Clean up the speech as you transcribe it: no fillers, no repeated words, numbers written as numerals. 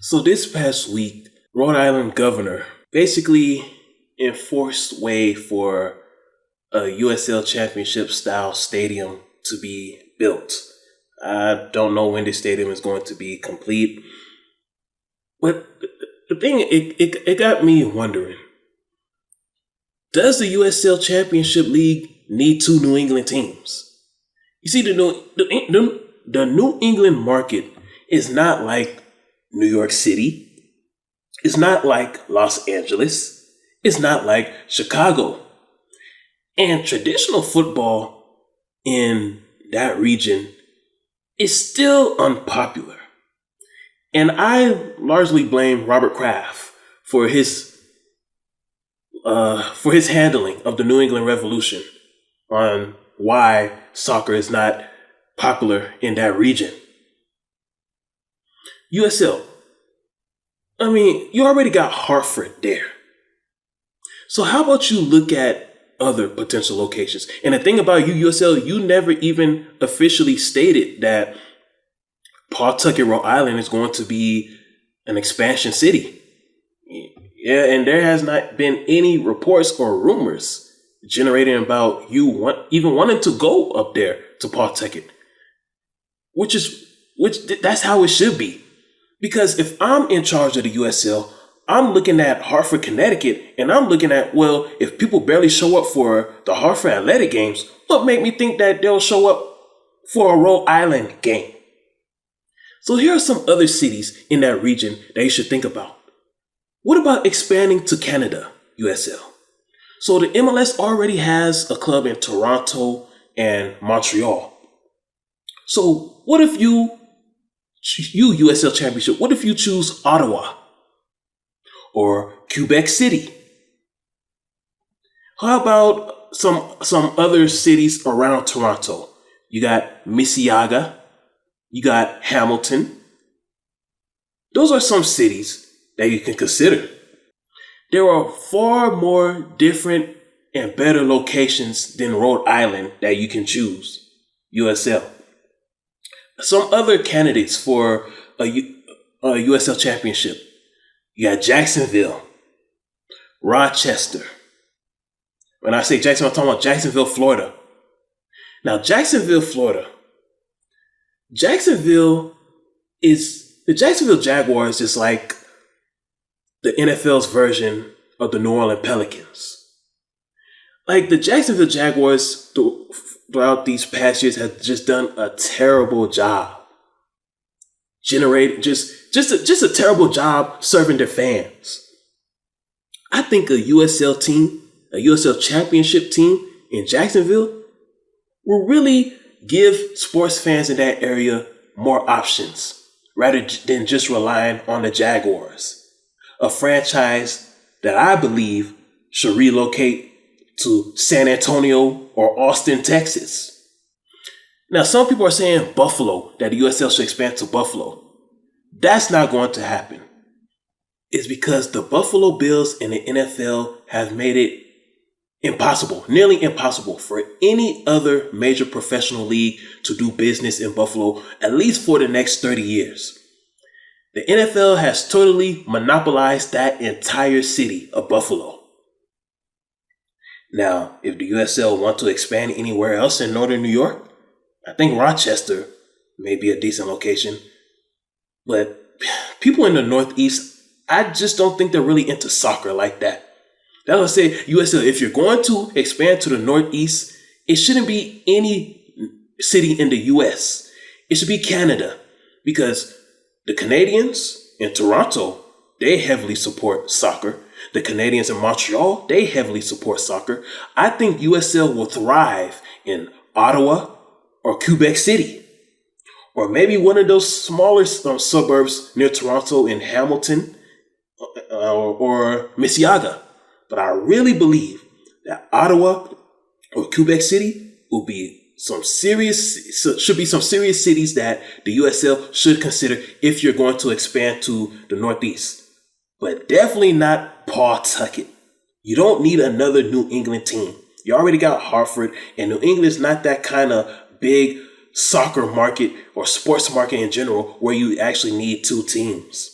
So this past week, Rhode Island governor basically enforced way for a USL championship style stadium to be built. I don't know when this stadium is going to be complete, but the thing, it got me wondering, does the USL Championship League need two New England teams? You see, the New England market is not like New York City. It's not like Los Angeles. It's not like Chicago. And traditional football in that region is still unpopular. And I largely blame Robert Kraft for his handling of the New England Revolution on why soccer is not popular in that region. USL. I mean, you already got Hartford there. So how about you look at other potential locations? And the thing about you, USL, you never even officially stated that Pawtucket, Rhode Island is going to be an expansion city. Yeah, and there has not been any reports or rumors generating about you even wanting to go up there to Pawtucket. Which that's how it should be. Because if I'm in charge of the USL, I'm looking at Hartford, Connecticut, and I'm looking at, well, if people barely show up for the Hartford Athletic games, what made me think that they'll show up for a Rhode Island game? So here are some other cities in that region that you should think about. What about expanding to Canada, USL? So the MLS already has a club in Toronto and Montreal. So what if you USL Championship, what if you choose Ottawa or Quebec City? How about some other cities around Toronto? You got Mississauga, you got Hamilton. Those are some cities that you can consider. There are far more different and better locations than Rhode Island that you can choose, USL. Some other candidates for a USL championship. You got Jacksonville, Rochester. When I say Jacksonville, I'm talking about Jacksonville, Florida. Now, Jacksonville, Florida. The Jacksonville Jaguars is like the NFL's version of the New Orleans Pelicans. Like the Jacksonville Jaguars throughout these past years have just done a terrible job generating just a terrible job serving their fans. I think a USL team, a USL championship team in Jacksonville will really give sports fans in that area more options rather than just relying on the Jaguars, a franchise that I believe should relocate to San Antonio or Austin, Texas. Now, some people are saying Buffalo, that the USL should expand to Buffalo. That's not going to happen. It's because the Buffalo Bills and the NFL have made it impossible, nearly impossible for any other major professional league to do business in Buffalo, at least for the next 30 years. The NFL has totally monopolized that entire city of Buffalo. Now, if the USL want to expand anywhere else in northern New York, I think Rochester may be a decent location. But people in the Northeast, I just don't think they're really into soccer like that. That's why I say USL, if you're going to expand to the Northeast, it shouldn't be any city in the US. It should be Canada, because the Canadians in Toronto, they heavily support soccer. The Canadians in Montreal, they heavily support soccer. I think USL will thrive in Ottawa or Quebec City, or maybe one of those smaller suburbs near Toronto in Hamilton or Mississauga. But I really believe that Ottawa or Quebec City should be some serious cities that the USL should consider if you're going to expand to the Northeast. But definitely not Pawtucket. You don't need another New England team. You already got Hartford, and New England is not that kind of big soccer market or sports market in general where you actually need two teams.